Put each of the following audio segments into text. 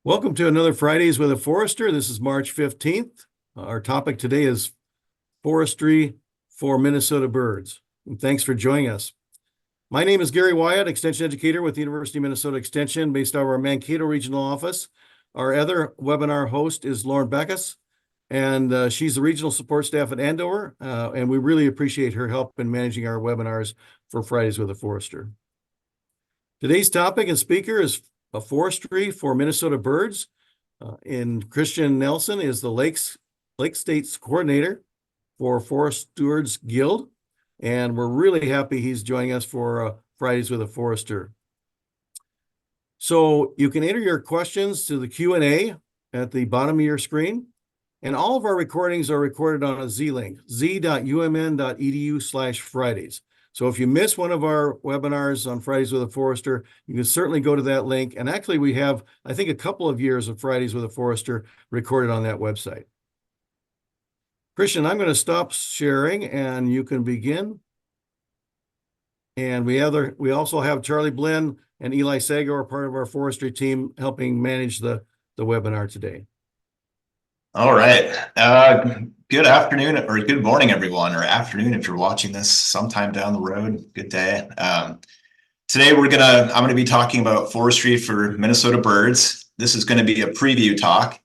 Welcome to another Fridays with a Forester. This is March 15th. Our topic today is forestry for Minnesota birds. And thanks for joining us. My name is Gary Wyatt, Extension Educator with the University of Minnesota Extension, based out of our Mankato Regional Office. Our other webinar host is Lauren Beckus, and she's the Regional Support Staff at Andover, and we really appreciate her help in managing our webinars for Fridays with a Forester. Today's topic and speaker is forestry for Minnesota birds. And Christian Nelson is the Lake States Coordinator for Forest Stewards Guild. And we're really happy he's joining us for Fridays with a Forester. So you can enter your questions to the Q&A at the bottom of your screen. And all of our recordings are recorded on a Z-link, z.umn.edu/Fridays. So if you miss one of our webinars on Fridays with a Forester, you can certainly go to that link. And actually, we have, I think, a couple of years of Fridays with a Forester recorded on that website. Christian, I'm going to stop sharing and you can begin. And we also have Charlie Blinn and Eli Sago are part of our forestry team helping manage the webinar today. All right. Good afternoon or good morning, everyone, or afternoon if you're watching this sometime down the road. Good day. Today I'm going to be talking about forestry for Minnesota birds. This is going to be a preview talk.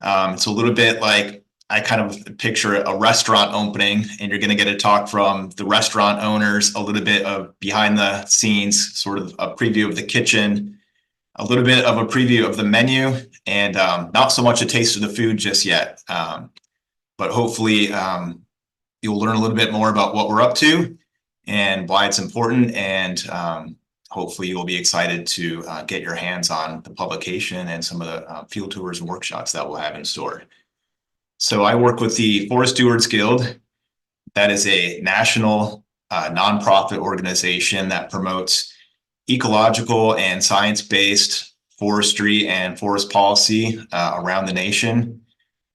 It's a little bit like I kind of picture a restaurant opening, and you're going to get a talk from the restaurant owners, a little bit of behind the scenes, sort of a preview of the kitchen, a little bit of a preview of the menu, and not so much a taste of the food just yet. But hopefully you'll learn a little bit more about what we're up to and why it's important. And hopefully you'll be excited to get your hands on the publication and some of the field tours and workshops that we'll have in store. So I work with the Forest Stewards Guild. That is a national nonprofit organization that promotes ecological and science-based forestry and forest policy around the nation.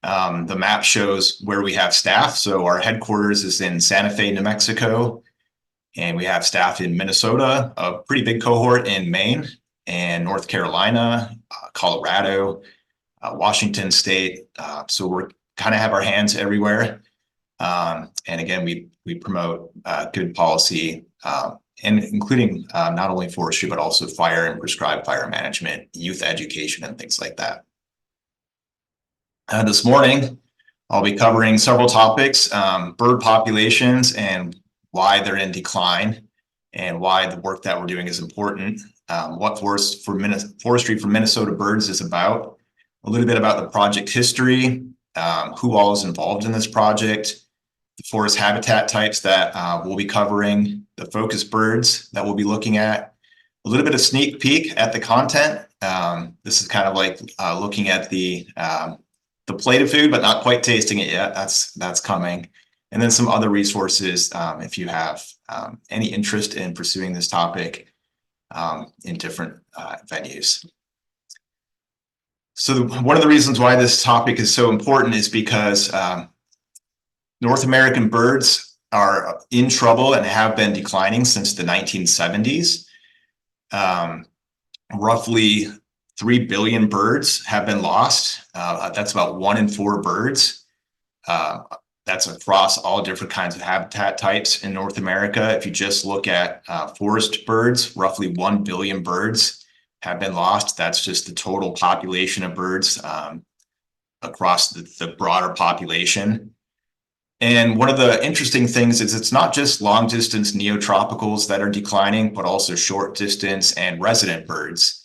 The map shows where we have staff. So our headquarters is in Santa Fe, New Mexico, and we have staff in Minnesota, a pretty big cohort in Maine and North Carolina, Colorado, Washington State. So we're kind of have our hands everywhere. And again, we promote good policy, and including not only forestry, but also fire and prescribed fire management, youth education, and things like that. This morning, I'll be covering several topics, bird populations and why they're in decline and why the work that we're doing is important, what forestry for Minnesota birds is about, a little bit about the project history, who all is involved in this project, the forest habitat types that we'll be covering, the focus birds that we'll be looking at, a little bit of sneak peek at the content. This is kind of like looking at the plate of food, but not quite tasting it yet. That's coming. And then some other resources if you have any interest in pursuing this topic in different venues. So one of the reasons why this topic is so important is because North American birds are in trouble and have been declining since the 1970s. Roughly 3 billion birds have been lost. That's about 1 in 4 birds. That's across all different kinds of habitat types in North America. If you just look at forest birds, roughly 1 billion birds have been lost. That's just the total population of birds across the broader population. And one of the interesting things is it's not just long distance neotropicals that are declining, but also short distance and resident birds.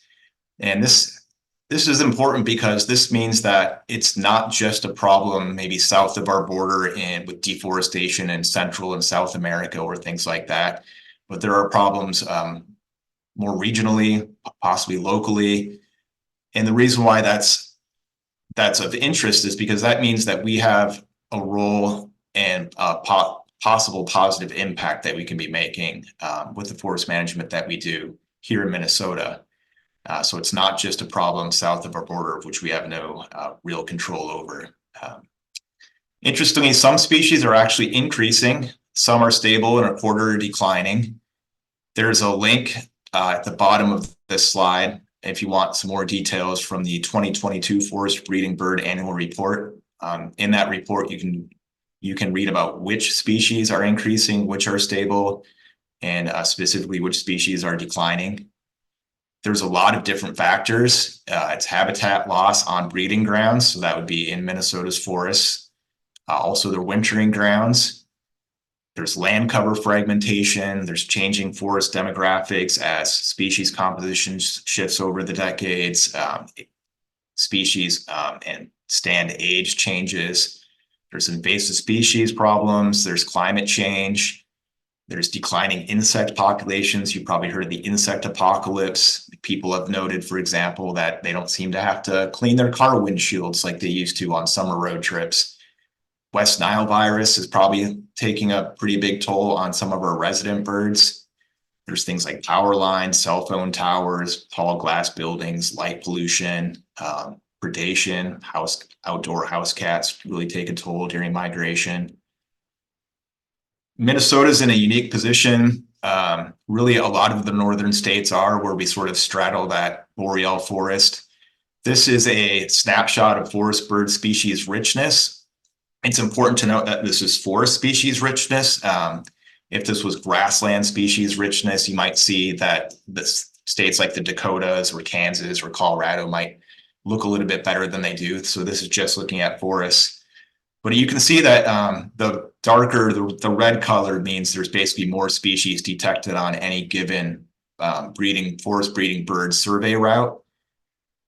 And this is important because this means that it's not just a problem maybe south of our border and with deforestation in Central and South America or things like that, but there are problems more regionally, possibly locally. And the reason why that's of interest is because that means that we have a role and possible positive impact that we can be making with the forest management that we do here in Minnesota. So it's not just a problem south of our border, of which we have no real control over. Interestingly, some species are actually increasing. Some are stable and a quarter are declining. There's a link at the bottom of this slide if you want some more details from the 2022 Forest Breeding Bird Annual Report. In that report, you can read about which species are increasing, which are stable, and specifically which species are declining. There's a lot of different factors. It's habitat loss on breeding grounds, so that would be in Minnesota's forests. Also, their wintering grounds. There's land cover fragmentation. There's changing forest demographics as species composition shifts over the decades. Species and stand age changes. There's invasive species problems. There's climate change. There's declining insect populations. You probably heard of the insect apocalypse. People have noted, for example, that they don't seem to have to clean their car windshields like they used to on summer road trips. West Nile virus is probably taking a pretty big toll on some of our resident birds. There's things like power lines, cell phone towers, tall glass buildings, light pollution, predation, outdoor house cats really take a toll during migration. Minnesota's in a unique position. Really, a lot of the northern states are where we sort of straddle that boreal forest. This is a snapshot of forest bird species richness. It's important to note that this is forest species richness. If this was grassland species richness, you might see that the states like the Dakotas or Kansas or Colorado might look a little bit better than they do. So this is just looking at forests. But you can see that the darker, the red color means there's basically more species detected on any given forest breeding bird survey route.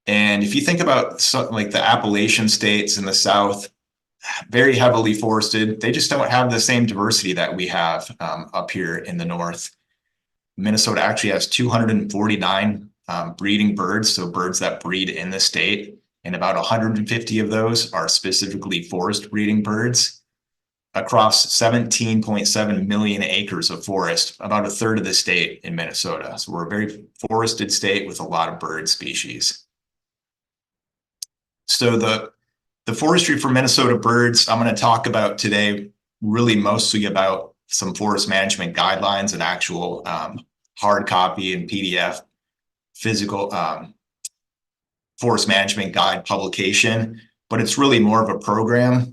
And if you think about something like the Appalachian states in the South, very heavily forested, they just don't have the same diversity that we have up here in the North. Minnesota actually has 249 breeding birds, so birds that breed in the state. And about 150 of those are specifically forest breeding birds across 17.7 million acres of forest, about a third of the state in Minnesota. So we're a very forested state with a lot of bird species. So the forestry for Minnesota birds, I'm going to talk about today really mostly about some forest management guidelines and actual hard copy and PDF physical forest management guide publication, but it's really more of a program.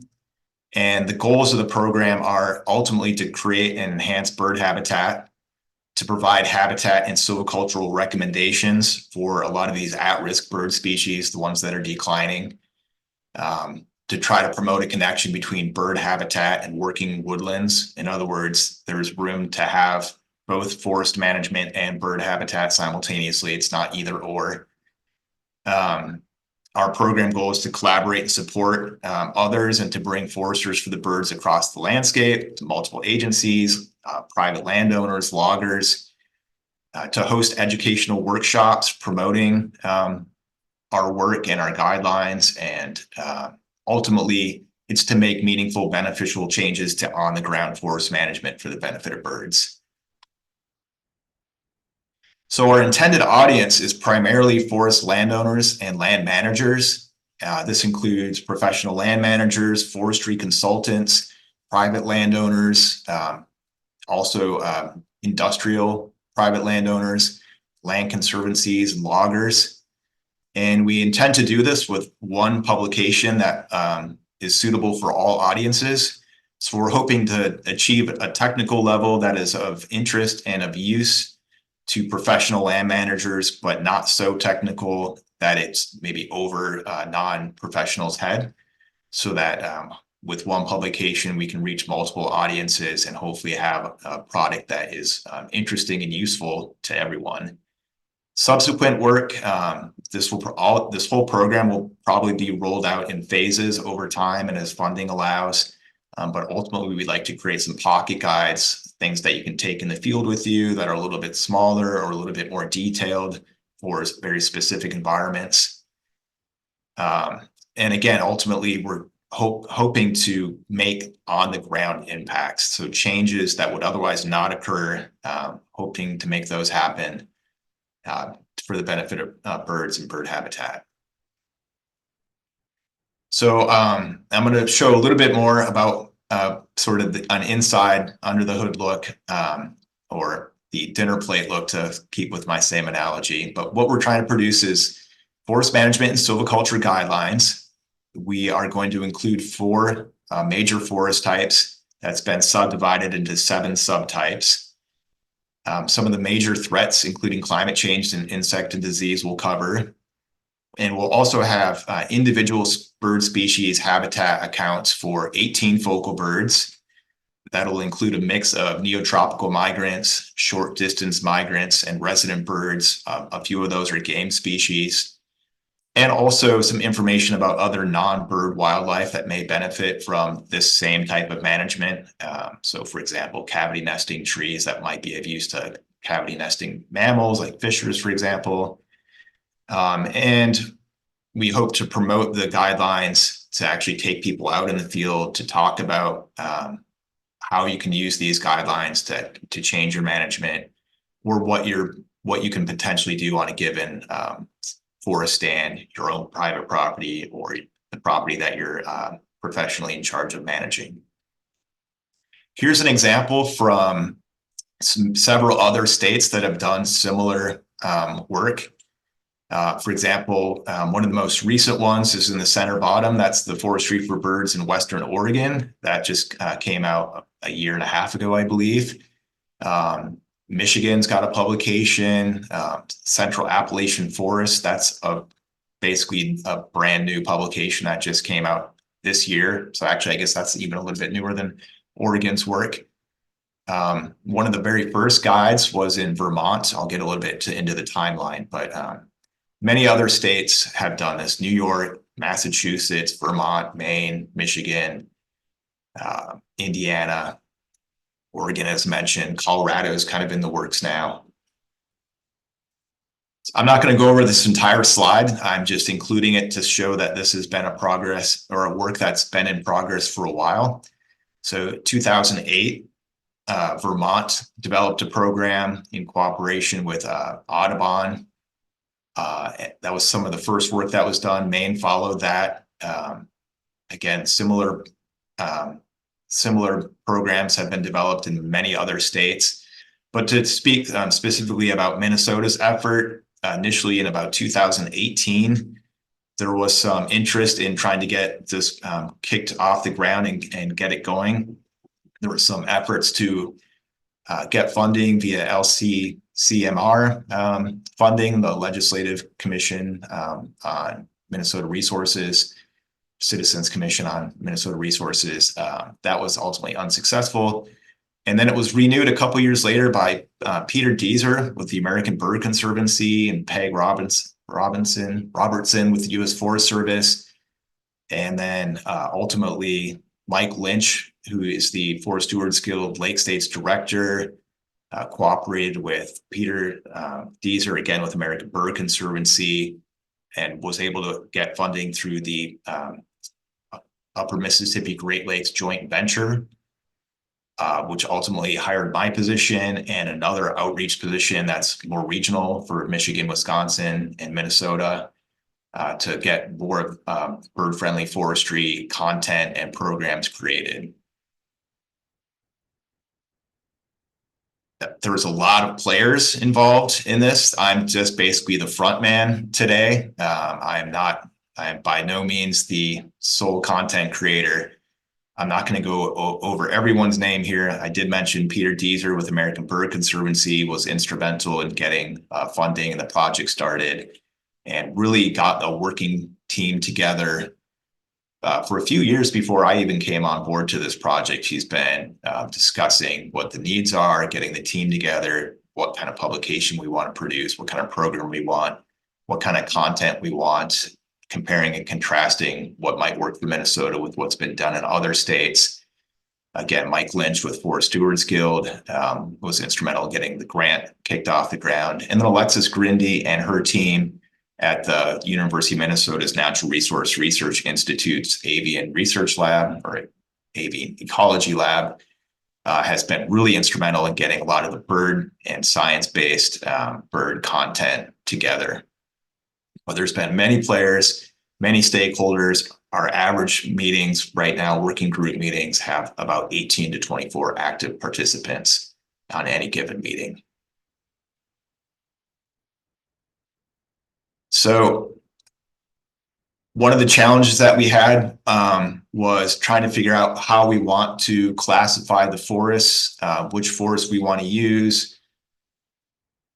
And the goals of the program are ultimately to create and enhance bird habitat, to provide habitat and silvicultural recommendations for a lot of these at-risk bird species, the ones that are declining, to try to promote a connection between bird habitat and working woodlands. In other words, there's room to have both forest management and bird habitat simultaneously. It's not either or. Our program goal is to collaborate and support others and to bring foresters for the birds across the landscape to multiple agencies, private landowners, loggers, to host educational workshops promoting our work and our guidelines. And ultimately, it's to make meaningful, beneficial changes to on-the-ground forest management for the benefit of birds. So our intended audience is primarily forest landowners and land managers. This includes professional land managers, forestry consultants, private landowners, also industrial private landowners, land conservancies, and loggers. And we intend to do this with one publication that is suitable for all audiences. So we're hoping to achieve a technical level that is of interest and of use to professional land managers, but not so technical that it's maybe over non-professionals' head, so that with one publication, we can reach multiple audiences and hopefully have a product that is interesting and useful to everyone. Subsequent work, this whole program will probably be rolled out in phases over time and as funding allows. But ultimately, we'd like to create some pocket guides, things that you can take in the field with you that are a little bit smaller or a little bit more detailed for very specific environments. And again, ultimately, we're hoping to make on-the-ground impacts. So changes that would otherwise not occur, hoping to make those happen for the benefit of birds and bird habitat. So I'm going to show a little bit more about sort of an inside under the hood look or the dinner plate look, to keep with my same analogy. But what we're trying to produce is forest management and silviculture guidelines. We are going to include 4 major forest types that's been subdivided into 7 subtypes. Some of the major threats, including climate change and insect and disease, we'll cover. And we'll also have individual bird species habitat accounts for 18 focal birds. That'll include a mix of neotropical migrants, short distance migrants, and resident birds. A few of those are game species. And also some information about other non-bird wildlife that may benefit from this same type of management. So for example, cavity nesting trees that might be of use to cavity nesting mammals like fishers, for example. And we hope to promote the guidelines to actually take people out in the field to talk about how you can use these guidelines to change your management, or what you can potentially do on a given forest stand, your own private property, or the property that you're professionally in charge of managing. Here's an example from several other states that have done similar work. For example, one of the most recent ones is in the center bottom. That's the Forestry for Birds in Western Oregon. That just came out a year and a half ago, I believe. Michigan's got a publication, Central Appalachian Forest. That's basically a brand new publication that just came out this year. So actually, I guess that's even a little bit newer than Oregon's work. One of the very first guides was in Vermont. I'll get a little bit into the timeline, but many other states have done this: New York, Massachusetts, Vermont, Maine, Michigan, Indiana, Oregon, as mentioned. Colorado is kind of in the works now. I'm not going to go over this entire slide. I'm just including it to show that this has been a progress, or a work that's been in progress for a while. So 2008, Vermont developed a program in cooperation with Audubon. That was some of the first work that was done. Maine followed that. Again, similar programs have been developed in many other states. But to speak specifically about Minnesota's effort, initially in about 2018, there was some interest in trying to get this kicked off the ground and get it going. There were some efforts to get funding via LCCMR funding, the Legislative Commission on Minnesota Resources, Citizens Commission on Minnesota Resources. That was ultimately unsuccessful. And then it was renewed a couple years later by Peter Deeser with the American Bird Conservancy, and Peg Robertson with the U.S. Forest Service. And then ultimately Mike Lynch, who is the Forest Stewards Guild Lake States Director, cooperated with Peter Deeser, again with American Bird Conservancy, and was able to get funding through the Upper Mississippi Great Lakes Joint Venture, which ultimately hired my position and another outreach position that's more regional for Michigan, Wisconsin, and Minnesota, to get more bird-friendly forestry content and programs created. There was a lot of players involved in this. I'm just basically the front man today. I am by no means the sole content creator. I'm not going to go over everyone's name here. I did mention Peter Deeser with American Bird Conservancy was instrumental in getting funding and the project started, and really got a working team together for a few years before I even came on board to this project. He's been discussing what the needs are, getting the team together, what kind of publication we want to produce, what kind of program we want, what kind of content we want, comparing and contrasting what might work for Minnesota with what's been done in other states. Again, Mike Lynch with Forest Stewards Guild was instrumental in getting the grant kicked off the ground. And then Alexis Grindy and her team at the University of Minnesota's Natural Resource Research Institute's Avian Research Lab, or Avian Ecology Lab, has been really instrumental in getting a lot of the bird and science-based bird content together. Well, there's been many players, many stakeholders. Our average meetings right now, working group meetings, have about 18 to 24 active participants on any given meeting. So one of the challenges that we had was trying to figure out how we want to classify the forests, which forest we want to use.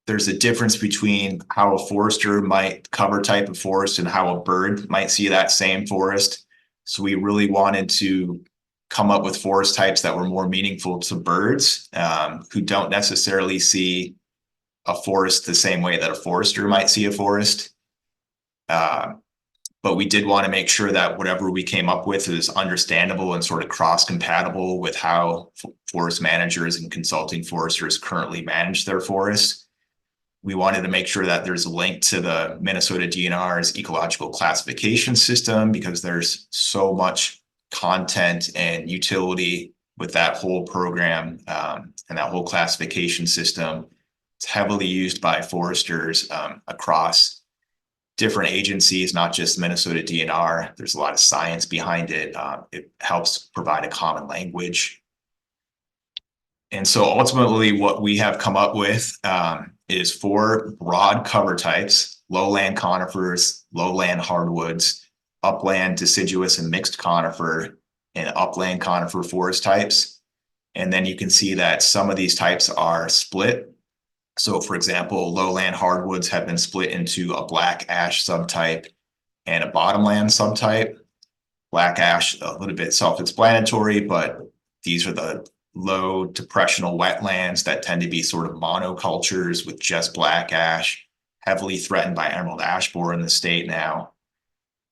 There's a difference between how a forester might cover type of forest and how a bird might see that same forest. So we really wanted to come up with forest types that were more meaningful to birds who don't necessarily see a forest the same way that a forester might see a forest. But we did want to make sure that whatever we came up with is understandable and sort of cross-compatible with how forest managers and consulting foresters currently manage their forests. We wanted to make sure that there's a link to the Minnesota DNR's ecological classification system because there's so much content and utility with that whole program and that whole classification system. It's heavily used by foresters across different agencies, not just Minnesota DNR. There's a lot of science behind it. It helps provide a common language. And so ultimately what we have come up with is 4 broad cover types: lowland conifers, lowland hardwoods, upland deciduous and mixed conifer, and upland conifer forest types. And then you can see that some of these types are split. So for example, lowland hardwoods have been split into a black ash subtype and a bottomland subtype. Black ash, a little bit self-explanatory, but these are the low depressional wetlands that tend to be sort of monocultures with just black ash, heavily threatened by emerald ash borer in the state now,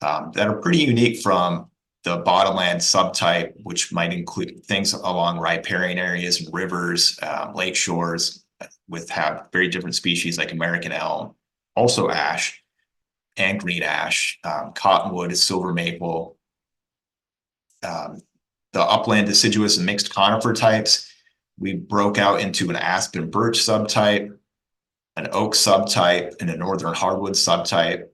that are pretty unique from the bottomland subtype, which might include things along riparian areas and rivers, lake shores, have very different species like American elm, also ash and green ash. Cottonwood is silver maple. The upland deciduous and mixed conifer types, we broke out into an aspen birch subtype, an oak subtype, and a northern hardwood subtype.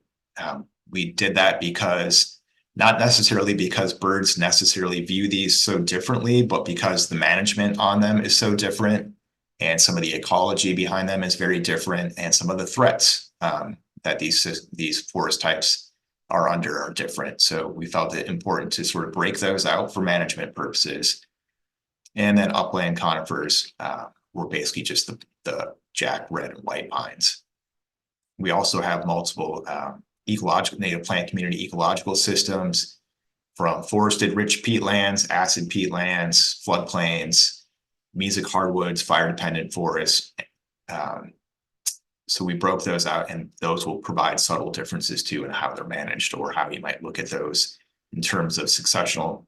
We did that because, not necessarily because birds necessarily view these so differently, but because the management on them is so different, and some of the ecology behind them is very different, and some of the threats that these forest types are under are different. So we felt it important to sort of break those out for management purposes. And then upland conifers were basically just the jack, red, and white pines. We also have multiple ecological native plant community ecological systems, from forested rich peatlands, acid peatlands, floodplains, mesic hardwoods, fire-dependent forests. So we broke those out, and those will provide subtle differences too in how they're managed, or how you might look at those in terms of successional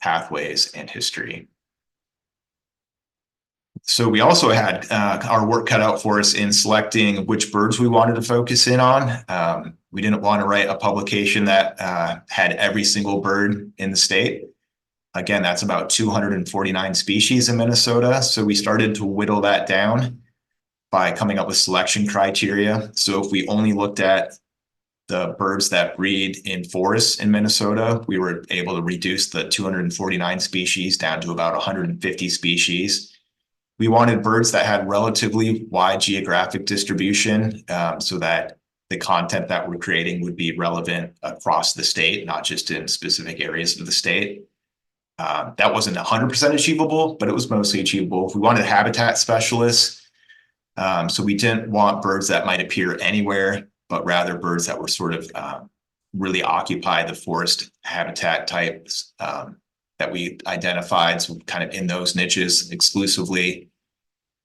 pathways and history. So we also had our work cut out for us in selecting which birds we wanted to focus in on. We didn't want to write a publication that had every single bird in the state. Again, that's about 249 species in Minnesota. So we started to whittle that down by coming up with selection criteria. So if we only looked at the birds that breed in forests in Minnesota, we were able to reduce the 249 species down to about 150 species. We wanted birds that had relatively wide geographic distribution, so that the content that we're creating would be relevant across the state, not just in specific areas of the state. That wasn't 100% achievable, but it was mostly achievable. We wanted habitat specialists. So we didn't want birds that might appear anywhere, but rather birds that were sort of really occupy the forest habitat types that we identified, so kind of in those niches exclusively.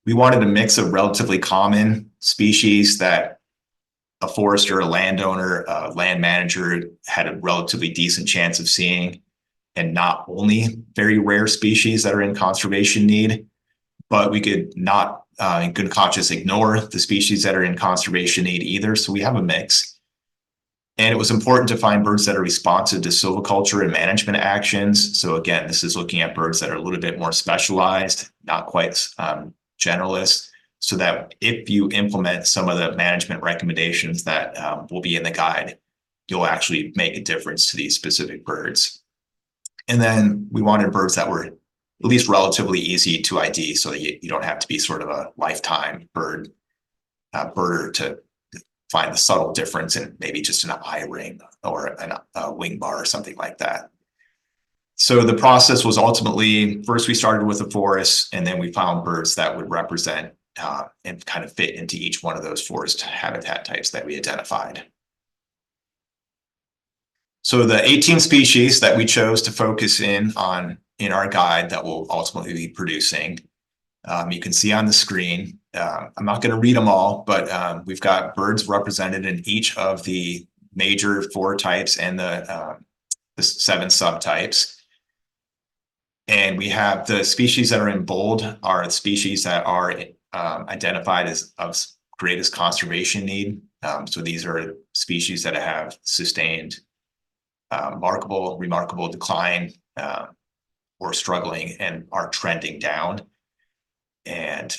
We wanted a mix of relatively common species that a forester, a landowner, a land manager had a relatively decent chance of seeing, and not only very rare species that are in conservation need, but we could not in good conscience ignore the species that are in conservation need either. So we have a mix. And it was important to find birds that are responsive to silviculture and management actions. So again, this is looking at birds that are a little bit more specialized, not quite generalist, so that if you implement some of the management recommendations that will be in the guide, you'll actually make a difference to these specific birds. And then we wanted birds that were at least relatively easy to ID, so that you don't have to be sort of a lifetime birder to find the subtle difference in maybe just an eye ring or a wing bar or something like that. So the process was ultimately, first we started with a forest, and then we found birds that would represent and kind of fit into each one of those forest habitat types that we identified. So the 18 species that we chose to focus in on in our guide that we'll ultimately be producing, you can see on the screen. I'm not going to read them all, but we've got birds represented in each of the major 4 types and the 7 subtypes. And we have the species that are in bold are species that are identified as of greatest conservation need. So these are species that have sustained remarkable decline or struggling and are trending down. And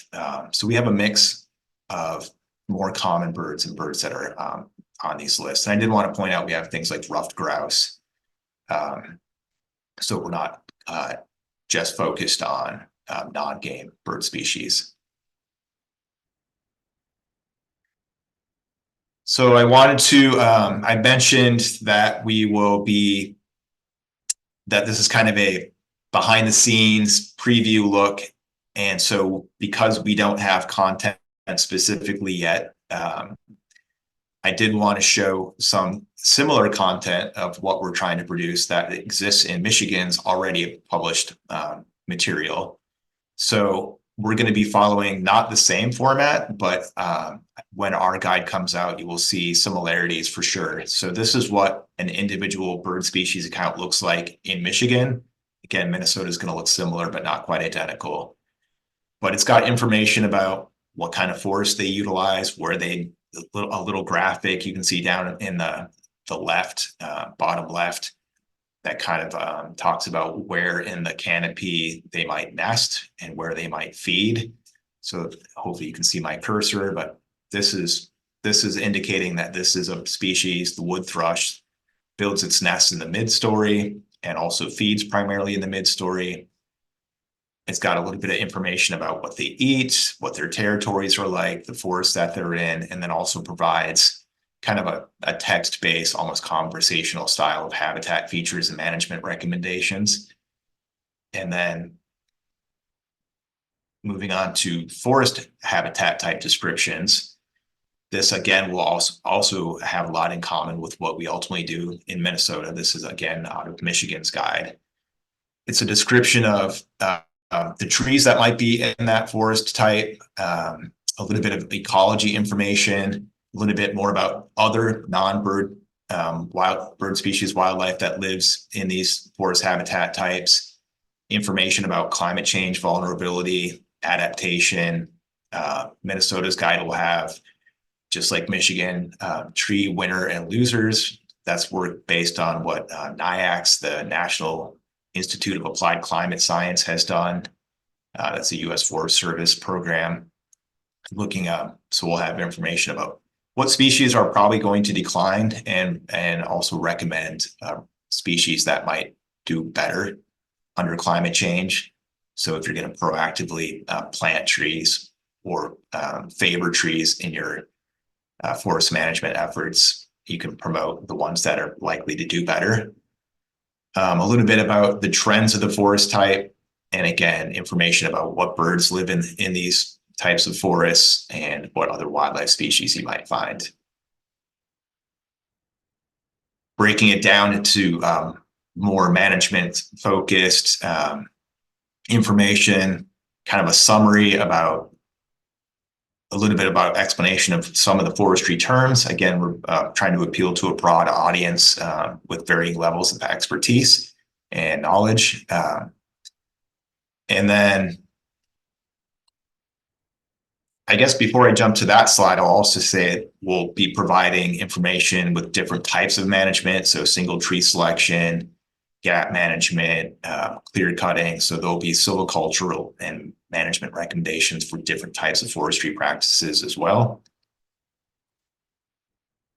so we have a mix of more common birds and birds that are on these lists. And I did want to point out we have things like ruffed grouse. So we're not just focused on non-game bird species. So I wanted to, I mentioned that that this is kind of a behind the scenes preview look. And so because we don't have content specifically yet, I did want to show some similar content of what we're trying to produce that exists in Michigan's already published material. So we're going to be following not the same format, but when our guide comes out, you will see similarities for sure. So this is what an individual bird species account looks like in Michigan. Again, Minnesota is going to look similar, but not quite identical. But it's got information about what kind of forest they utilize, where they, a little graphic you can see down in the left, bottom left, that kind of talks about where in the canopy they might nest and where they might feed. So hopefully you can see my cursor, but this is indicating that this is a species, the wood thrush, builds its nest in the mid-story and also feeds primarily in the mid-story. It's got a little bit of information about what they eat, what their territories are like, the forests that they're in, and then also provides kind of a text-based, almost conversational style of habitat features and management recommendations. And then moving on to forest habitat type descriptions. This again will also have a lot in common with what we ultimately do in Minnesota. This is again out of Michigan's guide. It's a description of the trees that might be in that forest type, a little bit of ecology information, a little bit more about other non-bird wild bird species, wildlife that lives in these forest habitat types, information about climate change, vulnerability, adaptation. Minnesota's guide will have, just like Michigan, tree winner and losers. That's work based on what NIACS, the National Institute of Applied Climate Science, has done. That's a U.S. Forest Service program looking up. So we'll have information about what species are probably going to decline and also recommend species that might do better under climate change. So if you're going to proactively plant trees or favor trees in your forest management efforts, you can promote the ones that are likely to do better. A little bit about the trends of the forest type, and again, information about what birds live in these types of forests and what other wildlife species you might find. Breaking it down into more management focused information, kind of a summary about a little bit about explanation of some of the forestry terms. Again, we're trying to appeal to a broad audience with varying levels of expertise and knowledge. And then I guess before I jump to that slide, I'll also say we'll be providing information with different types of management. So single tree selection, gap management, clear cutting. So there'll be silvicultural and management recommendations for different types of forestry practices as well.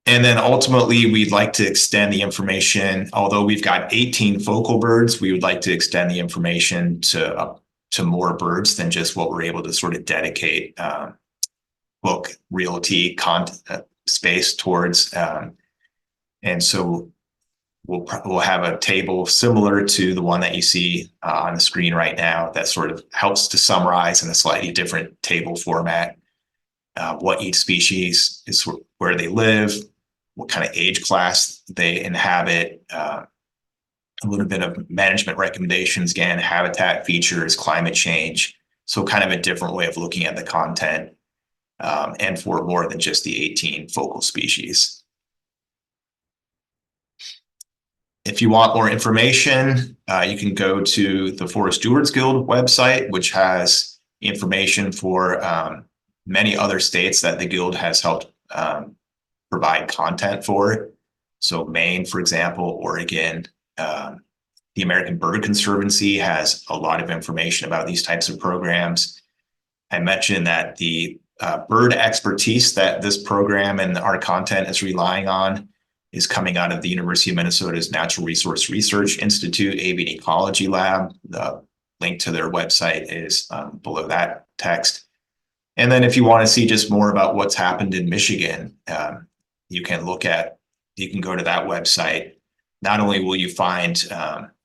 And then ultimately, we'd like to extend the information. Although we've got 18 focal birds, we would like to extend the information to more birds than just what we're able to sort of dedicate book realty content space towards. And so we'll have a table similar to the one that you see on the screen right now that sort of helps to summarize in a slightly different table format what each species is, where they live, what kind of age class they inhabit, a little bit of management recommendations, again, habitat features, climate change. So kind of a different way of looking at the content, and for more than just the 18 focal species. If you want more information, you can go to the Forest Stewards Guild website, which has information for many other states that the Guild has helped provide content for. So Maine, for example, Oregon, the American Bird Conservancy has a lot of information about these types of programs. I mentioned that the bird expertise that this program and our content is relying on is coming out of the University of Minnesota's Natural Resource Research Institute Avian Ecology Lab. The link to their website is below that text. And then if you want to see just more about what's happened in Michigan, you can go to that website. Not only will you find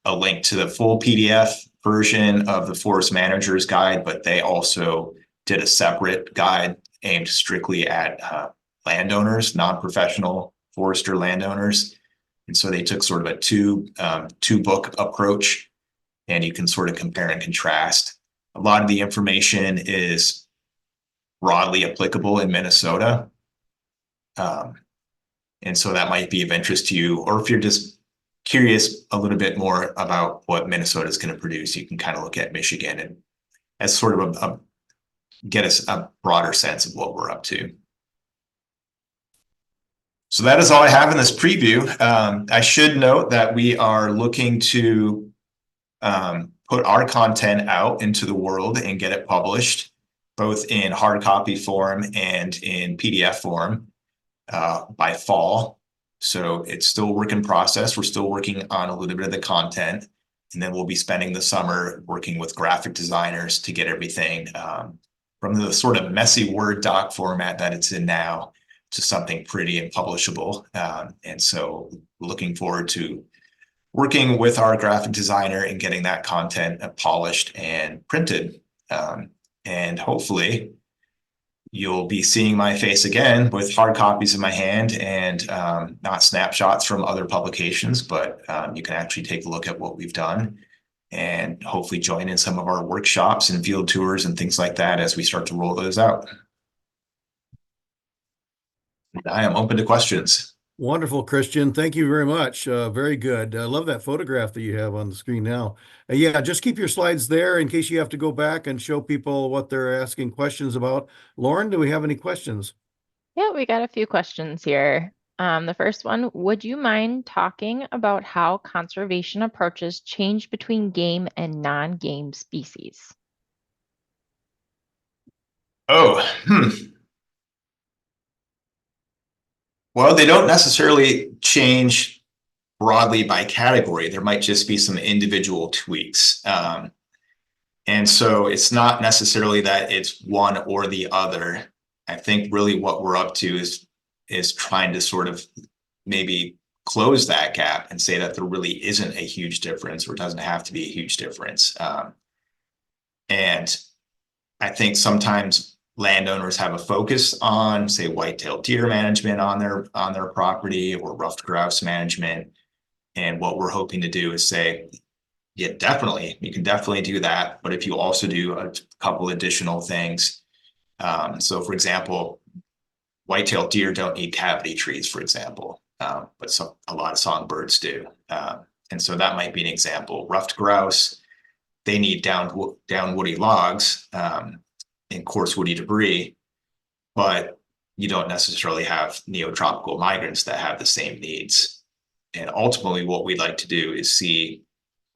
a link to the full PDF version of the Forest Manager's Guide, but they also did a separate guide aimed strictly at landowners, non-professional forester landowners. And so they took sort of a two book approach, and you can sort of compare and contrast. A lot of the information is broadly applicable in Minnesota. And so that might be of interest to you, or if you're just curious a little bit more about what Minnesota is going to produce, you can kind of look at Michigan and as sort of get us a broader sense of what we're up to. So that is all I have in this preview. I should note that we are looking to put our content out into the world and get it published, both in hard copy form and in PDF form by fall. So it's still a work in process. We're still working on a little bit of the content, and then we'll be spending the summer working with graphic designers to get everything from the sort of messy Word doc format that it's in now to something pretty and publishable. And so looking forward to working with our graphic designer and getting that content polished and printed. And hopefully you'll be seeing my face again with hard copies in my hand and not snapshots from other publications, but you can actually take a look at what we've done and hopefully join in some of our workshops and field tours and things like that as we start to roll those out. I am open to questions. Wonderful, Christian. Thank you very much. Very good. I love that photograph that you have on the screen now. Yeah, just keep your slides there in case you have to go back and show people what they're asking questions about. Lauren, do we have any questions? Yeah, we got a few questions here. The first one, would you mind talking about how conservation approaches change between game and non-game species? Oh, Well, they don't necessarily change broadly by category. There might just be some individual tweaks. And so it's not necessarily that it's one or the other. I think really what we're up to is trying to sort of maybe close that gap and say that there really isn't a huge difference, or doesn't have to be a huge difference. And I think sometimes landowners have a focus on, say, white-tailed deer management on their property, or ruffed grouse management. And what we're hoping to do is say, yeah, definitely, you can definitely do that. But if you also do a couple additional things, so for example, white-tailed deer don't need cavity trees, for example, but a lot of songbirds do. And so that might be an example. Ruffed grouse, they need down woody logs and coarse woody debris, but you don't necessarily have neotropical migrants that have the same needs. And ultimately, what we'd like to do is see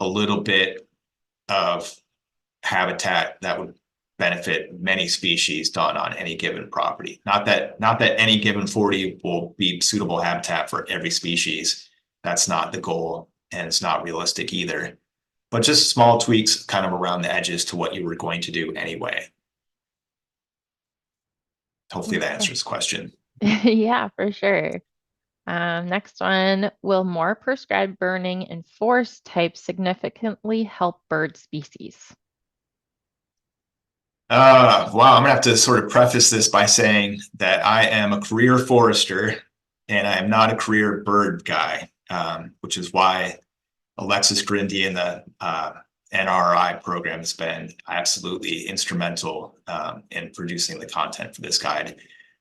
a little bit of habitat that would benefit many species done on any given property. Not that any given 40 will be suitable habitat for every species. That's not the goal, and it's not realistic either. But just small tweaks kind of around the edges to what you were going to do anyway. Hopefully that answers the question. Yeah, for sure. Next one, will more prescribed burning in forest types significantly help bird species? Wow, I'm gonna have to sort of preface this by saying that I am a career forester and I am not a career bird guy, which is why Alexis Grindy and the NRI program has been absolutely instrumental in producing the content for this guide.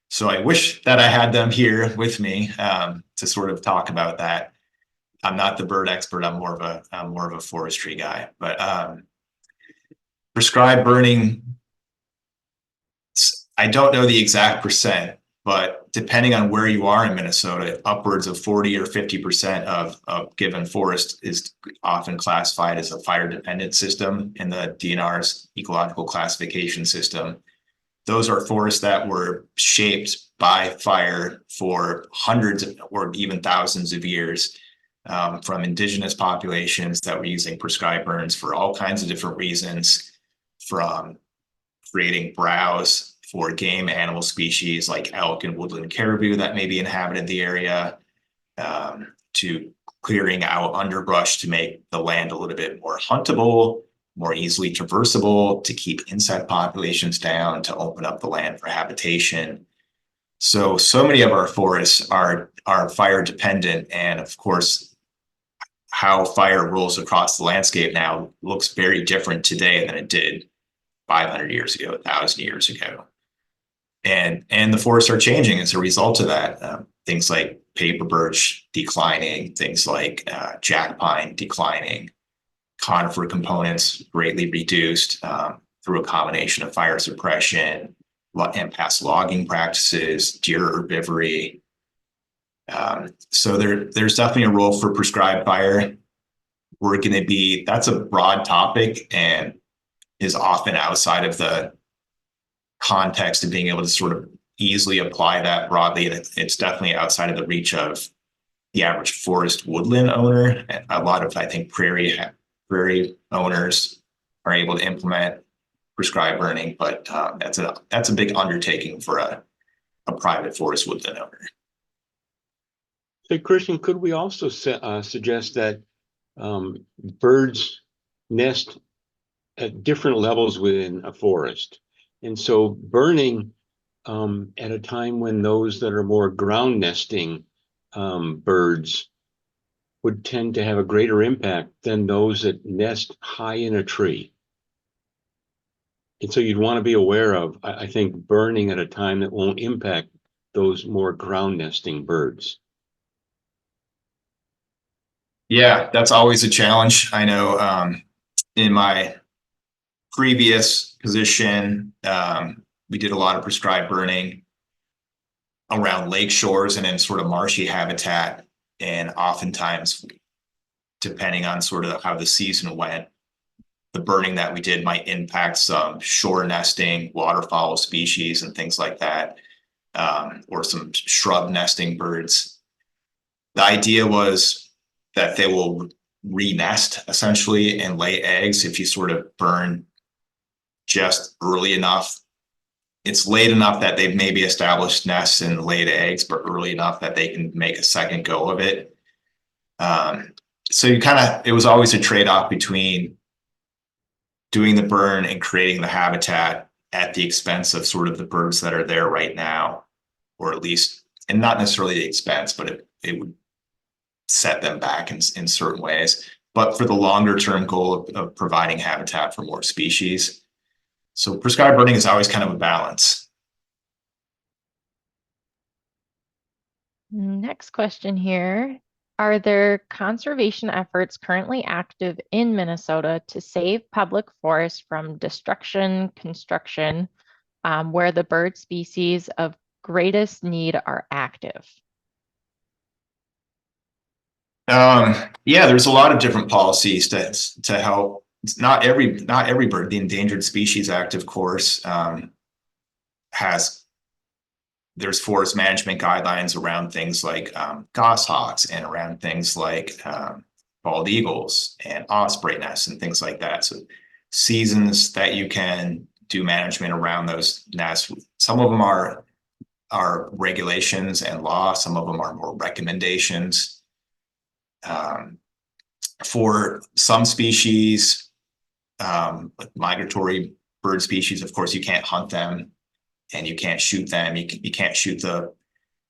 So I wish that I had them here with me to sort of talk about that. I'm not the bird expert. I'm more of a forestry guy. But prescribed burning, I don't know the exact percent, but depending on where you are in Minnesota, upwards of 40 or 50% of a given forest is often classified as a fire dependent system in the DNR's ecological classification system. Those are forests that were shaped by fire for hundreds or even thousands of years, from indigenous populations that were using prescribed burns for all kinds of different reasons, from creating browse for game animal species like elk and woodland caribou that maybe inhabited the area, to clearing out underbrush to make the land a little bit more huntable, more easily traversable, to keep insect populations down, to open up the land for habitation. So many of our forests are fire dependent, and of course, how fire rolls across the landscape now looks very different today than it did 500 years ago, 1,000 years ago. And the forests are changing as a result of that. Things like paper birch declining, things like jack pine declining, conifer components greatly reduced through a combination of fire suppression and past logging practices, deer herbivory. So there's definitely a role for prescribed fire. That's a broad topic and is often outside of the context of being able to sort of easily apply that broadly. And it's definitely outside of the reach of the average forest woodland owner. And a lot of, I think, prairie owners are able to implement prescribed burning, but that's a big undertaking for a private forest woodland owner. So, Christian, could we also suggest that birds nest at different levels within a forest? And so burning at a time when those that are more ground nesting birds would tend to have a greater impact than those that nest high in a tree. And so you'd want to be aware of, I think, burning at a time that won't impact those more ground nesting birds. Yeah, that's always a challenge. I know in my previous position, we did a lot of prescribed burning around lake shores and in sort of marshy habitat. And oftentimes, depending on sort of how the season went, the burning that we did might impact some shore nesting waterfowl species and things like that, or some shrub nesting birds. The idea was that they will re-nest essentially and lay eggs if you sort of burn just early enough. It's late enough that they've maybe established nests and laid eggs, but early enough that they can make a second go of it. So it was always a trade-off between doing the burn and creating the habitat at the expense of sort of the birds that are there right now, or at least, and not necessarily the expense, but it would set them back in certain ways, but for the longer term goal of providing habitat for more species. So prescribed burning is always kind of a balance. Next question here. Are there conservation efforts currently active in Minnesota to save public forests from destruction, construction, where the bird species of greatest need are active? Yeah, there's a lot of different policies to help. It's not every bird. The Endangered Species Act, of course, there's forest management guidelines around things like goshawks and around things like bald eagles and osprey nests and things like that. So seasons that you can do management around those nests. Some of them are are regulations and law. Some of them are more recommendations. For some species, like migratory bird species, of course, you can't hunt them and you can't shoot them. You can't shoot the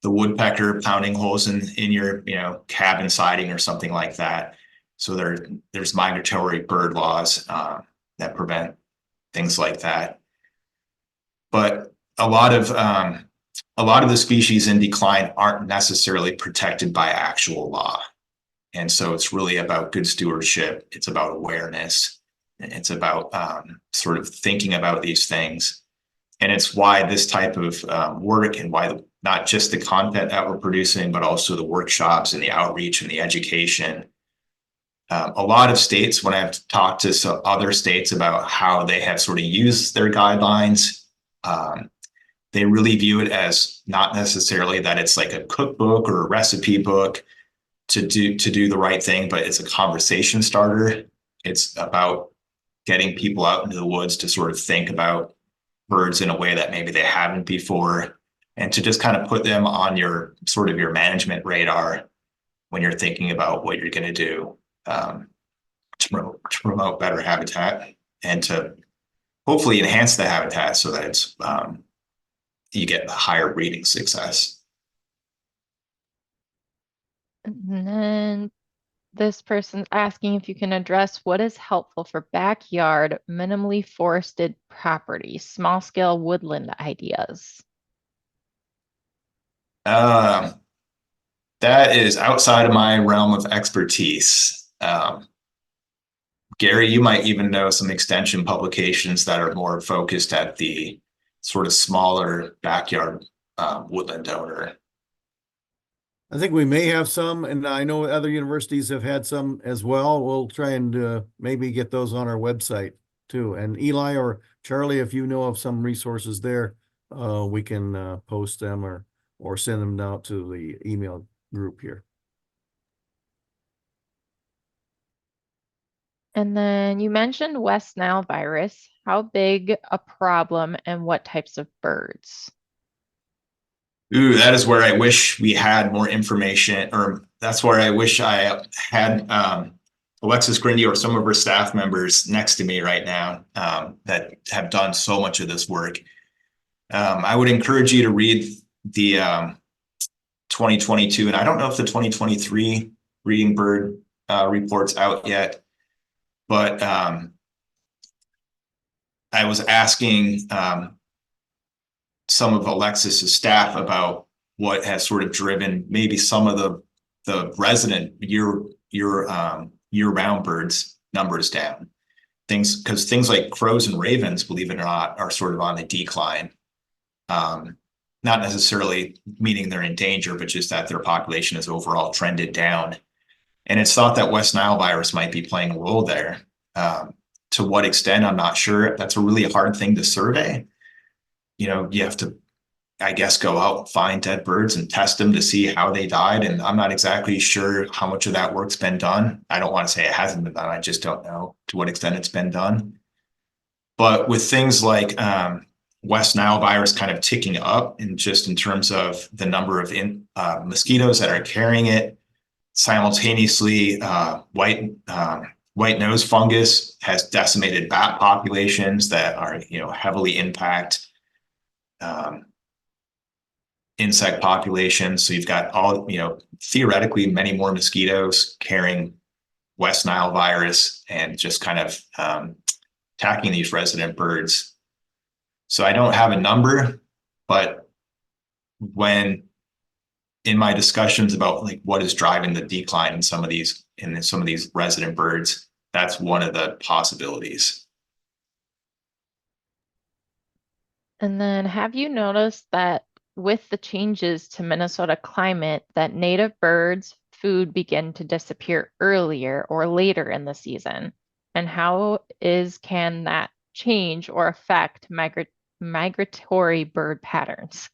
woodpecker pounding holes in your cabin siding or something like that. So there's migratory bird laws that prevent things like that. But a lot of the species in decline aren't necessarily protected by actual law. And so it's really about good stewardship. It's about awareness. It's about sort of thinking about these things. And it's why this type of work, and why not just the content that we're producing, but also the workshops and the outreach and the education. A lot of states, when I've talked to some other states about how they have sort of used their guidelines, they really view it as not necessarily that it's like a cookbook or a recipe book to do the right thing, but it's a conversation starter. It's about getting people out into the woods to sort of think about birds in a way that maybe they haven't before, and to just kind of put them on your sort of your management radar when you're thinking about what you're going to do to promote better habitat and to hopefully enhance the habitat so that it's you get a higher breeding success. And then this person's asking if you can address what is helpful for backyard, minimally forested property, small scale woodland ideas. That is outside of my realm of expertise. Gary, you might even know some extension publications that are more focused at the sort of smaller backyard woodland owner. I think we may have some, and I know other universities have had some as well. We'll try and maybe get those on our website too. And Eli or Charlie, if you know of some resources there, we can post them or send them out to the email group here. And then you mentioned West Nile virus. How big a problem and what types of birds? Ooh, that is where I wish we had more information, or that's where I wish I had Alexis Grindy or some of her staff members next to me right now that have done so much of this work. I would encourage you to read the 2022, and I don't know if the 2023 breeding bird report's out yet, but I was asking some of Alexis's staff about what has sort of driven maybe some of the resident year-round birds numbers down. Because things like crows and ravens, believe it or not, are sort of on the decline. Not necessarily meaning they're in danger, but just that their population has overall trended down. And it's thought that West Nile virus might be playing a role there. To what extent, I'm not sure. That's a really hard thing to survey. You have to, I guess, go out, find dead birds and test them to see how they died. And I'm not exactly sure how much of that work's been done. I don't want to say it hasn't been done. I just don't know to what extent it's been done. But with things like West Nile virus kind of ticking up, and just in terms of the number of mosquitoes that are carrying it, simultaneously, white nose fungus has decimated bat populations that are heavily impact insect populations. So you've got all theoretically many more mosquitoes carrying West Nile virus and just kind of attacking these resident birds. So I don't have a number, but when in my discussions about like what is driving the decline in some of these resident birds, that's one of the possibilities. And then have you noticed that with the changes to Minnesota climate, that native birds' food begin to disappear earlier or later in the season? And how can that change or affect migratory bird patterns?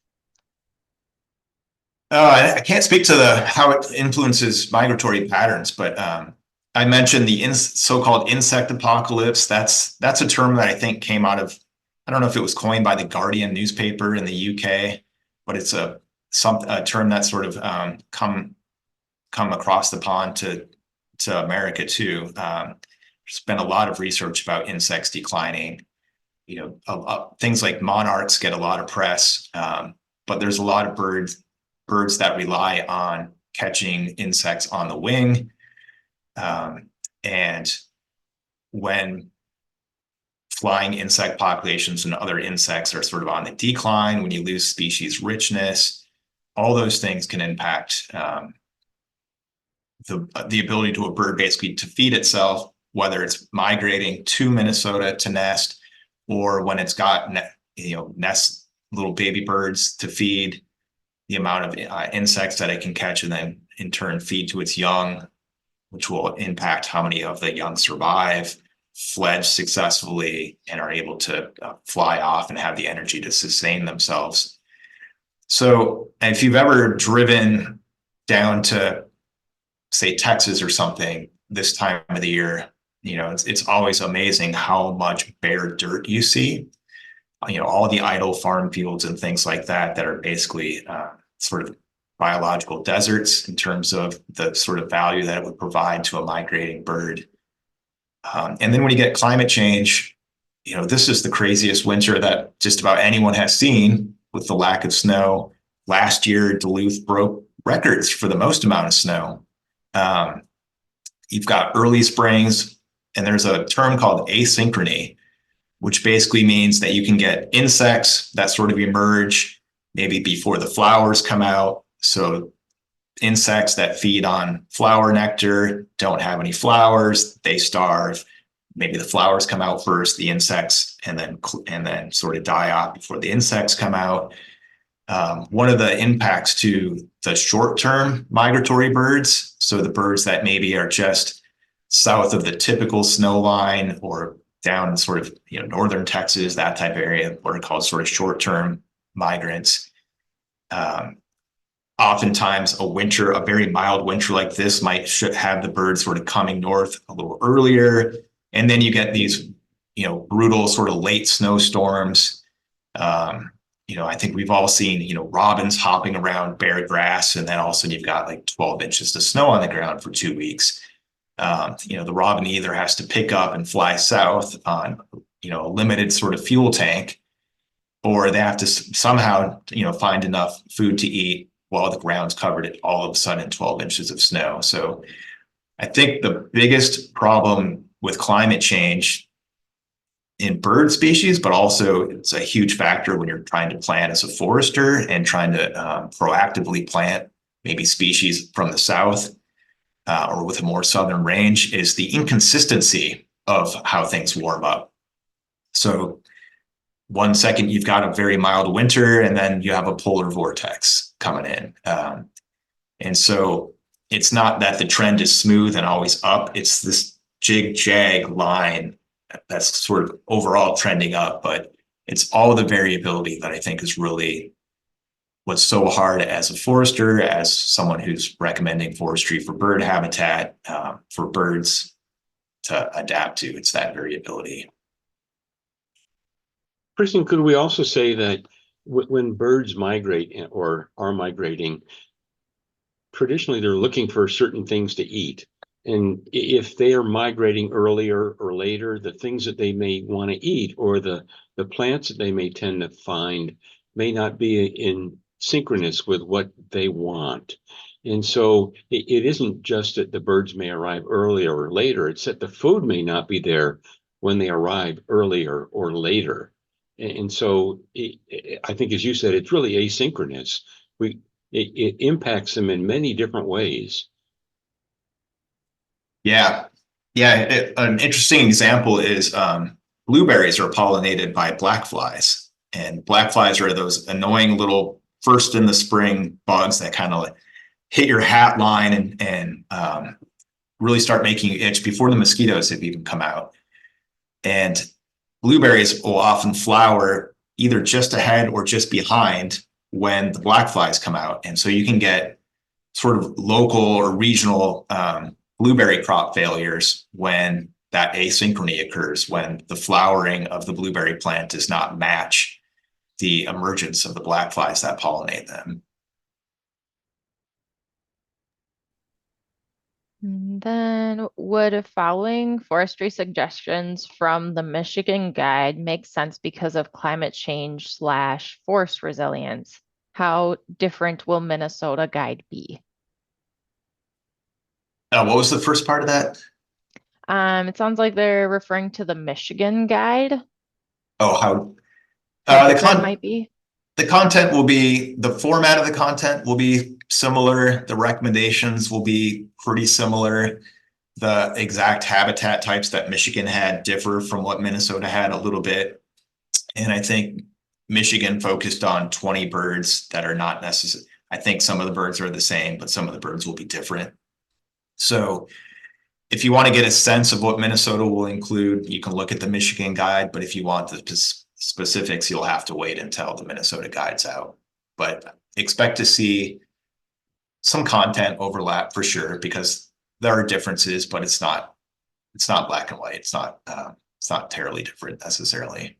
I can't speak to how it influences migratory patterns, but I mentioned the so-called insect apocalypse. That's a term that I think came out of, I don't know if it was coined by the Guardian newspaper in the UK, but it's a term that's sort of come across the pond to America too. There's been a lot of research about insects declining. Things like monarchs get a lot of press, but there's a lot of birds that rely on catching insects on the wing. And when flying insect populations and other insects are sort of on the decline, when you lose species richness, all those things can impact the ability to a bird basically to feed itself, whether it's migrating to Minnesota to nest, or when it's got nest little baby birds to feed, the amount of insects that it can catch and then in turn feed to its young, which will impact how many of the young survive, fledge successfully, and are able to fly off and have the energy to sustain themselves. So if you've ever driven down to, say, Texas or something this time of the year, it's always amazing how much bare dirt you see. All the idle farm fields and things like that are basically sort of biological deserts in terms of the sort of value that it would provide to a migrating bird. And then when you get climate change, this is the craziest winter that just about anyone has seen with the lack of snow. Last year, Duluth broke records for the most amount of snow. You've got early springs, and there's a term called asynchrony, which basically means that you can get insects that sort of emerge maybe before the flowers come out. So insects that feed on flower nectar don't have any flowers, they starve. Maybe the flowers come out first, the insects, and then sort of die off before the insects come out. One of the impacts to the short-term migratory birds, so the birds that maybe are just south of the typical snow line or down in sort of northern Texas, that type of area, what are called sort of short-term migrants. Oftentimes a very mild winter like this should have the birds sort of coming north a little earlier. And then you get these, brutal sort of late snowstorms. I think we've all seen, robins hopping around bare grass, and then all of a sudden you've got like 12 inches of snow on the ground for 2 weeks. The robin either has to pick up and fly south on, a limited sort of fuel tank, or they have to somehow, find enough food to eat while the ground's covered all of a sudden in 12 inches of snow. So I think the biggest problem with climate change in bird species, but also it's a huge factor when you're trying to plant as a forester and trying to proactively plant maybe species from the south or with a more southern range, is the inconsistency of how things warm up. So 1 second you've got a very mild winter, and then you have a polar vortex coming in. And so it's not that the trend is smooth and always up. It's this jig-jag line that's sort of overall trending up, but it's all the variability that I think is really what's so hard as a forester, as someone who's recommending forestry for bird habitat, for birds to adapt to. It's that variability. Kristen, could we also say that when birds migrate or are migrating, traditionally they're looking for certain things to eat? And if they are migrating earlier or later, the things that they may want to eat or the plants that they may tend to find may not be in synchronous with what they want. And so it isn't just that the birds may arrive earlier or later, it's that the food may not be there when they arrive earlier or later. And so I think, as you said, it's really asynchronous. It impacts them in many different ways. Yeah. An interesting example is blueberries are pollinated by black flies, and black flies are those annoying little first in the spring bugs that kind of hit your hat line and really start making you itch before the mosquitoes have even come out. And blueberries will often flower either just ahead or just behind when the black flies come out. And so you can get sort of local or regional blueberry crop failures when that asynchrony occurs, when the flowering of the blueberry plant does not match the emergence of the black flies that pollinate them. And then would following forestry suggestions from the Michigan Guide make sense because of climate change / forest resilience? How different will Minnesota Guide be? What was the first part of that? It sounds like they're referring to the Michigan Guide. Oh, how How the different might be. the content will be, the format of the content will be similar. The recommendations will be pretty similar. The exact habitat types that Michigan had differ from what Minnesota had a little bit. And I think Michigan focused on 20 birds that are not necessary. I think some of the birds are the same, but some of the birds will be different. So if you want to get a sense of what Minnesota will include, you can look at the Michigan Guide, but if you want the specifics, you'll have to wait until the Minnesota Guide's out. But expect to see some content overlap for sure, because there are differences, but it's not black and white. It's not terribly different necessarily.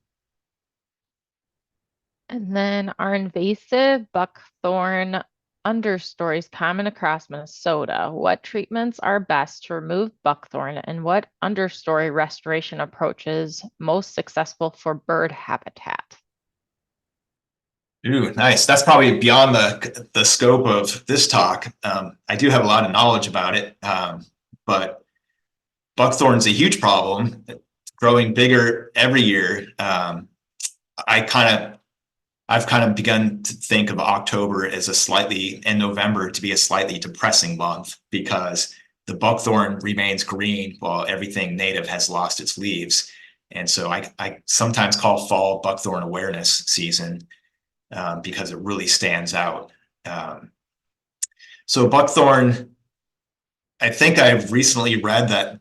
And then are invasive buckthorn understories common across Minnesota? What treatments are best to remove buckthorn, and what understory restoration approaches most successful for bird habitat? Ooh, nice. That's probably beyond the scope of this talk. I do have a lot of knowledge about it, but buckthorn's a huge problem, growing bigger every year. I've kind of begun to think of October as and November to be a slightly depressing month, because the buckthorn remains green while everything native has lost its leaves. And so I sometimes call fall buckthorn awareness season, because it really stands out. So buckthorn, I think I've recently read that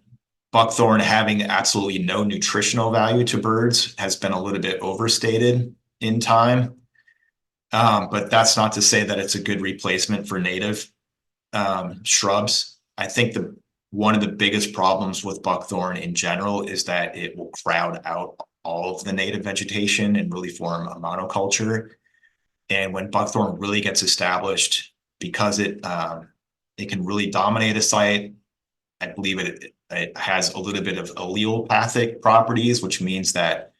buckthorn having absolutely no nutritional value to birds has been a little bit overstated in time. But that's not to say that it's a good replacement for native shrubs. I think one of the biggest problems with buckthorn in general is that it will crowd out all of the native vegetation and really form a monoculture. And when buckthorn really gets established, because it can really dominate a site, I believe it has a little bit of allelopathic properties, which means that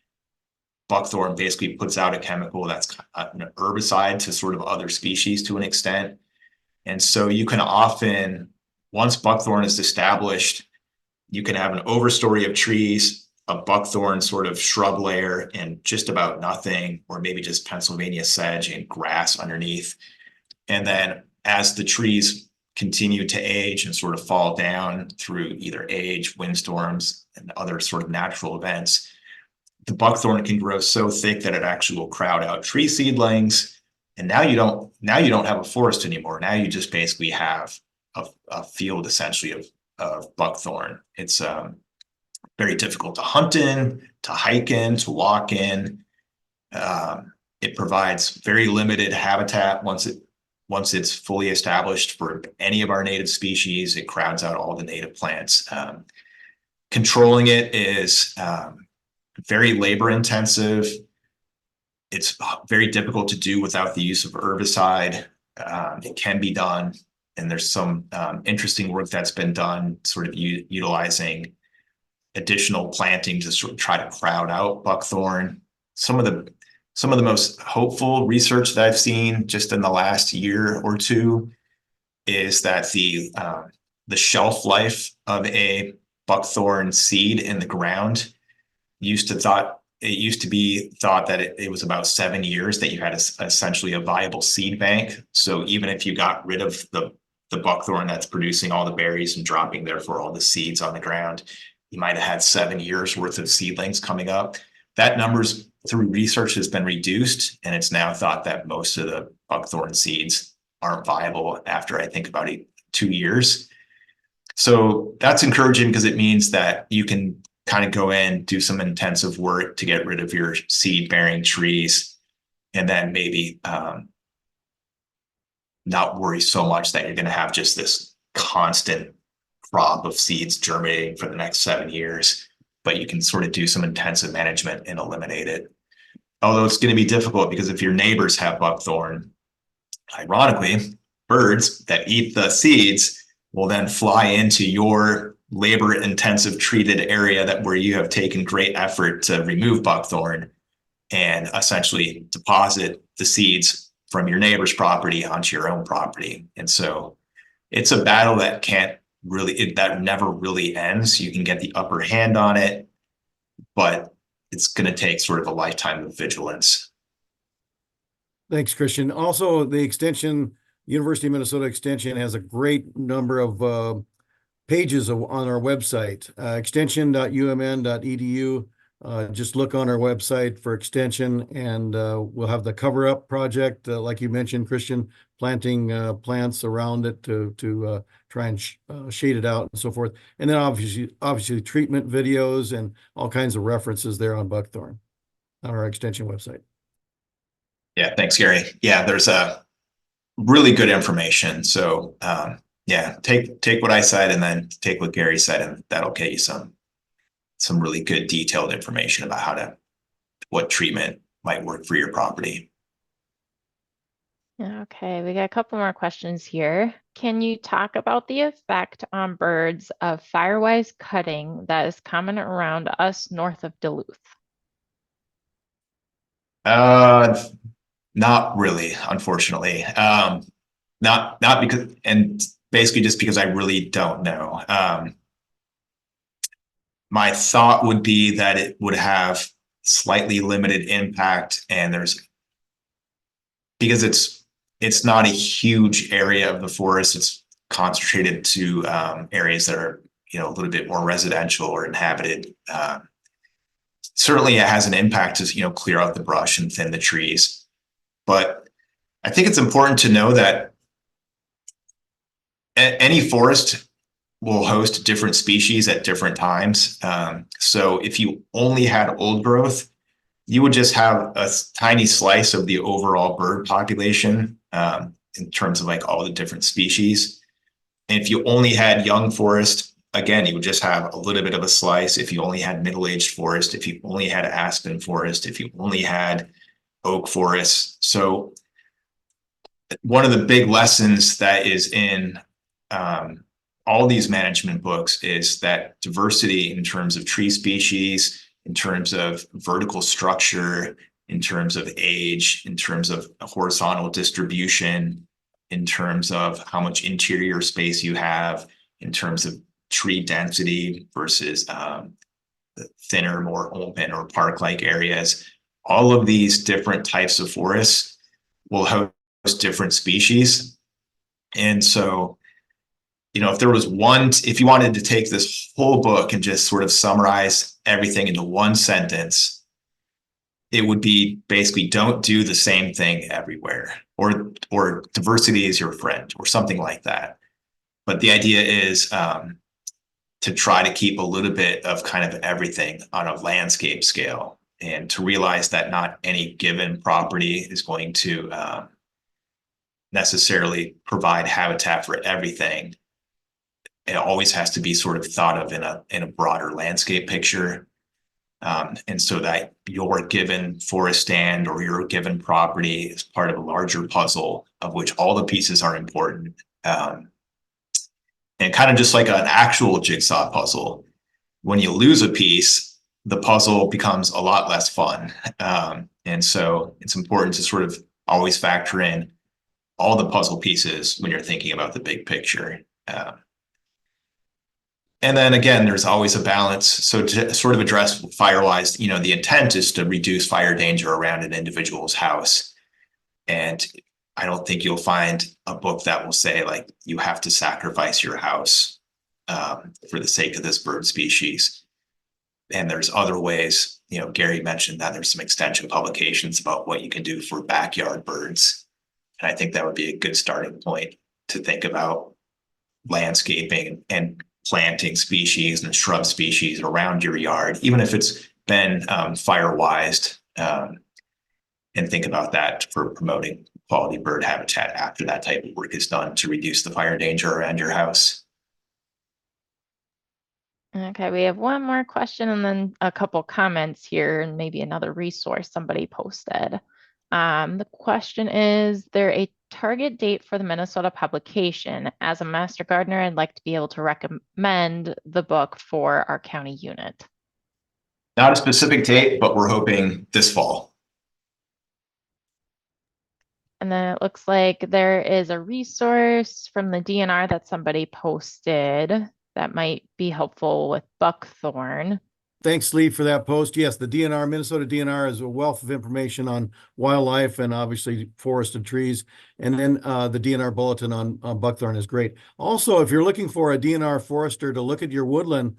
buckthorn basically puts out a chemical that's an herbicide to sort of other species to an extent. And so you can often, once buckthorn is established, you can have an overstory of trees, a buckthorn sort of shrub layer, and just about nothing, or maybe just Pennsylvania sedge and grass underneath. And then as the trees continue to age and sort of fall down through either age, windstorms, and other sort of natural events, the buckthorn can grow so thick that it actually will crowd out tree seedlings. And now you don't have a forest anymore. Now you just basically have a field essentially of buckthorn. It's very difficult to hunt in, to hike in, to walk in. It provides very limited habitat once it's fully established for any of our native species. It crowds out all the native plants. Controlling it is very labor intensive. It's very difficult to do without the use of herbicide. It can be done, and there's some interesting work that's been done sort of utilizing additional planting to sort of try to crowd out buckthorn. Some of the most hopeful research that I've seen just in the last year or two is that the shelf life of a buckthorn seed in the ground used to be thought that it was about 7 years that you had essentially a viable seed bank. So even if you got rid of the buckthorn that's producing all the berries and dropping therefore all the seeds on the ground, you might have had 7 years worth of seedlings coming up. That numbers through research has been reduced, and it's now thought that most of the buckthorn seeds aren't viable after, I think, about 2 years. So that's encouraging, because it means that you can kind of go in, do some intensive work to get rid of your seed bearing trees, and then maybe not worry so much that you're going to have just this constant crop of seeds germinating for the next 7 years, but you can sort of do some intensive management and eliminate it. although it's going to be difficult because if your neighbors have buckthorn, ironically, birds that eat the seeds will then fly into your labor-intensive treated area that where you have taken great effort to remove buckthorn and essentially deposit the seeds from your neighbor's property onto your own property. And so it's a battle that that never really ends. You can get the upper hand on it, but it's going to take sort of a lifetime of vigilance. Thanks, Christian. Also, the extension, University of Minnesota Extension has a great number of pages on our website, extension.umn.edu. Just look on our website for extension, and we'll have the cover up project, like you mentioned, Christian, planting plants around it to try and shade it out and so forth. And then obviously treatment videos and all kinds of references there on buckthorn on our extension website. Yeah, thanks, Gary. Yeah, there's a really good information. So yeah, take what I said and then take what Gary said, and that'll get you some really good detailed information about what treatment might work for your property. Okay, we got a couple more questions here. Can you talk about the effect on birds of firewise cutting that is common around us north of Duluth? Not really, unfortunately. Not because, and basically just because I really don't know. My thought would be that it would have slightly limited impact, and because it's not a huge area of the forest. It's concentrated to areas that are, a little bit more residential or inhabited. Certainly it has an impact to, clear out the brush and thin the trees. But I think it's important to know that any forest will host different species at different times. So if you only had old growth, you would just have a tiny slice of the overall bird population in terms of like all the different species. And if you only had young forest, again, you would just have a little bit of a slice. If you only had middle-aged forest, if you only had aspen forest, if you only had oak forest. So one of the big lessons that is in all these management books is that diversity in terms of tree species, in terms of vertical structure, in terms of age, in terms of horizontal distribution, in terms of how much interior space you have, in terms of tree density versus the thinner, more open or park-like areas. All of these different types of forests will host different species. And so, if there was if you wanted to take this whole book and just sort of summarize everything into one sentence, it would be basically don't do the same thing everywhere, or diversity is your friend, or something like that. But the idea is to try to keep a little bit of kind of everything on a landscape scale, and to realize that not any given property is going to necessarily provide habitat for everything. It always has to be sort of thought of in a broader landscape picture. And so that your given forest stand or your given property is part of a larger puzzle of which all the pieces are important. And kind of just like an actual jigsaw puzzle, when you lose a piece, the puzzle becomes a lot less fun. And so it's important to sort of always factor in all the puzzle pieces when you're thinking about the big picture. And then again, there's always a balance. So to sort of address firewise, the intent is to reduce fire danger around an individual's house. And I don't think you'll find a book that will say like you have to sacrifice your house for the sake of this bird species. And there's other ways, Gary mentioned that there's some extension publications about what you can do for backyard birds. And I think that would be a good starting point to think about landscaping and planting species and shrub species around your yard, even if it's been fire-wised, and think about that for promoting quality bird habitat after that type of work is done to reduce the fire danger around your house. Okay, we have one more question and then a couple comments here and maybe another resource somebody posted. The question is, there a target date for the Minnesota publication? As a master gardener, I'd like to be able to recommend the book for our county unit. Not a specific date, but we're hoping this fall. And then it looks like there is a resource from the DNR that somebody posted that might be helpful with buckthorn. Thanks, Lee, for that post. Yes, the DNR, Minnesota DNR is a wealth of information on wildlife and obviously forested trees. And then the DNR bulletin on buckthorn is great. Also, if you're looking for a DNR forester to look at your woodland,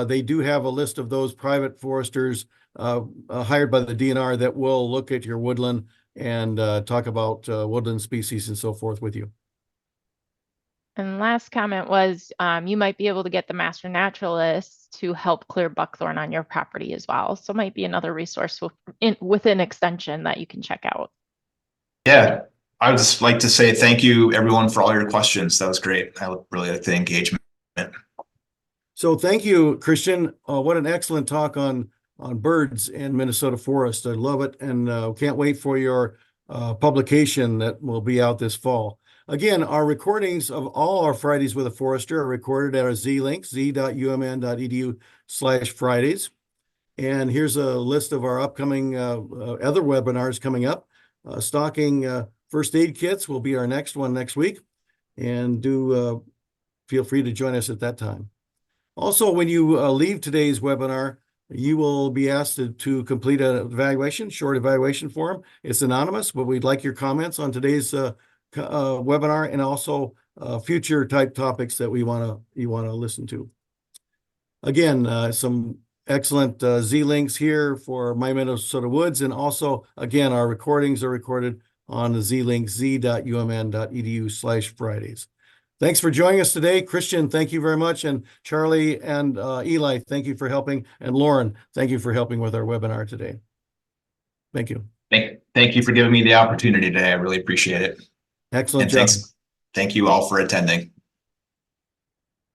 they do have a list of those private foresters hired by the DNR that will look at your woodland and talk about woodland species and so forth with you. And last comment was you might be able to get the master naturalist to help clear buckthorn on your property as well. So might be another resource within extension that you can check out. Yeah, I would just like to say thank you everyone for all your questions. That was great. I really like the engagement. So thank you, Christian. What an excellent talk on birds in Minnesota forest. I love it, and can't wait for your publication that will be out this fall. Again, our recordings of all our Fridays with a Forester are recorded at our Z-Link, z.umn.edu/Fridays. And here's a list of our upcoming other webinars coming up. Stocking first aid kits will be our next one next week. And do feel free to join us at that time. Also, when you leave today's webinar, you will be asked to complete an evaluation, short evaluation form. It's anonymous, but we'd like your comments on today's webinar and also future type topics that you want to listen to. Again, some excellent Z-links here for My Minnesota Woods, and also, again, our recordings are recorded on the Z-Link, z.umn.edu/Fridays. Thanks for joining us today. Christian, thank you very much. And Charlie and Eli, thank you for helping. And Lauren, thank you for helping with our webinar today. Thank you. Thank you for giving me the opportunity today. I really appreciate it. Excellent And job. thank you all for attending.